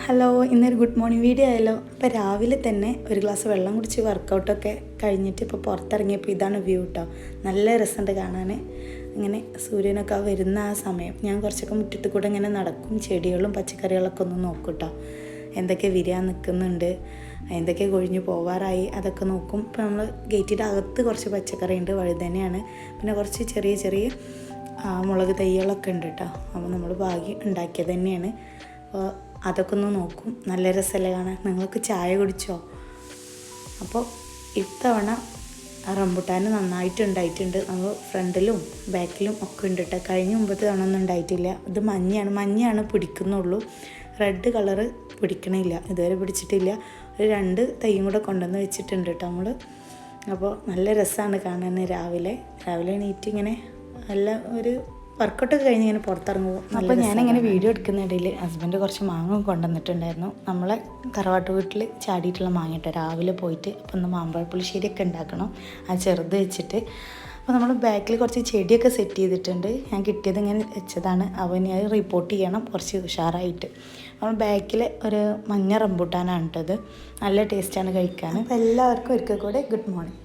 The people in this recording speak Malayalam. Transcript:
ഹലോ, ഇന്നൊരു ഗുഡ് മോർണിംഗ് വീഡിയോ ആയല്ലോ. ഇപ്പോൾ രാവിലെ തന്നെ ഒരു ഗ്ലാസ് വെള്ളം കുടിച്ച് വർക്കൗട്ടൊക്കെ കഴിഞ്ഞിട്ട് ഇപ്പോൾ പുറത്തിറങ്ങിയപ്പോൾ ഇതാണ് വ്യൂ കേട്ടോ. നല്ല രസമുണ്ട് കാണാൻ. ഇങ്ങനെ സൂര്യനൊക്കെ വരുന്ന ആ സമയം ഞാൻ കുറച്ചൊക്കെ മുറ്റത്ത് കൂടെ ഇങ്ങനെ നടക്കും, ചെടികളും പച്ചക്കറികളൊക്കെ ഒന്ന് നോക്കും കേട്ടോ. എന്തൊക്കെ വിരിയാൻ നിൽക്കുന്നുണ്ട്, എന്തൊക്കെ കൊഴിഞ്ഞു പോവാറായി അതൊക്കെ നോക്കും. ഇപ്പോൾ നമ്മൾ ഗേറ്റിൻ്റെ അകത്ത് കുറച്ച് പച്ചക്കറി ഉണ്ട്, വഴുതനയാണ്, പിന്നെ കുറച്ച് ചെറിയ ചെറിയ മുളക് തൈകളൊക്കെ ഉണ്ട് കേട്ടോ. അപ്പോൾ നമ്മൾ ഭാഗ്യം ഉണ്ടാക്കിയത് തന്നെയാണ്. അപ്പോൾ അതൊക്കെ ഒന്ന് നോക്കും. നല്ല രസമല്ലേ കാണാൻ. നിങ്ങൾക്ക് ചായ കുടിച്ചോ? അപ്പോൾ ഇത്തവണ റംബുട്ടാൻ നന്നായിട്ടുണ്ടായിട്ടുണ്ട്. നമ്മൾ ഫ്രണ്ടിലും ബാക്കിലും ഒക്കെ ഉണ്ട് കേട്ടോ. കഴിഞ്ഞ മുമ്പത്തെ തവണ ഒന്നും ഉണ്ടായിട്ടില്ല. ഇത് മഞ്ഞയാണ് പിടിക്കുന്നുള്ളൂ, റെഡ് കളറ് പിടിക്കണില്ല, ഇതുവരെ പിടിച്ചിട്ടില്ല. ഒരു 2 തൈയും കൂടെ കൊണ്ടുവന്ന് വെച്ചിട്ടുണ്ട് കേട്ടോ നമ്മൾ. അപ്പോൾ നല്ല രസമാണ് കാണാൻ. രാവിലെ എണീറ്റ് ഇങ്ങനെ നല്ല ഒരു വർക്കൗട്ടൊക്കെ കഴിഞ്ഞ് ഇങ്ങനെ പുറത്തിറങ്ങുമ്പോൾ. അപ്പോൾ ഞാനിങ്ങനെ വീഡിയോ എടുക്കുന്നിടയിൽ ഹസ്ബൻഡ് കുറച്ച് മാങ്ങ കൊണ്ടുവന്നിട്ടുണ്ടായിരുന്നു. നമ്മളെ തറവാട്ട് വീട്ടിൽ ചാടിയിട്ടുള്ള മാങ്ങ കേട്ടോ. രാവിലെ പോയിട്ട് അപ്പോൾ ഒന്ന് മാമ്പഴ പുളിശ്ശേരിയൊക്കെ ഉണ്ടാക്കണം, ആ ചെറുത് വെച്ചിട്ട്. അപ്പോൾ നമ്മൾ ബാക്കിൽ കുറച്ച് ചെടിയൊക്കെ സെറ്റ് ചെയ്തിട്ടുണ്ട്. ഞാൻ കിട്ടിയത് ഇങ്ങനെ വെച്ചതാണ്. അവന് അത് റിപ്പോർട്ട് ചെയ്യണം കുറച്ച് ഉഷാറായിട്ട്. നമ്മൾ ബാക്കിൽ ഒരു മഞ്ഞ റംബൂട്ടാനാണ് കേട്ടത്. നല്ല ടേസ്റ്റാണ് കഴിക്കാൻ. അപ്പോൾ എല്ലാവർക്കും ഒരിക്കൽ കൂടെ ഗുഡ് മോർണിംഗ്.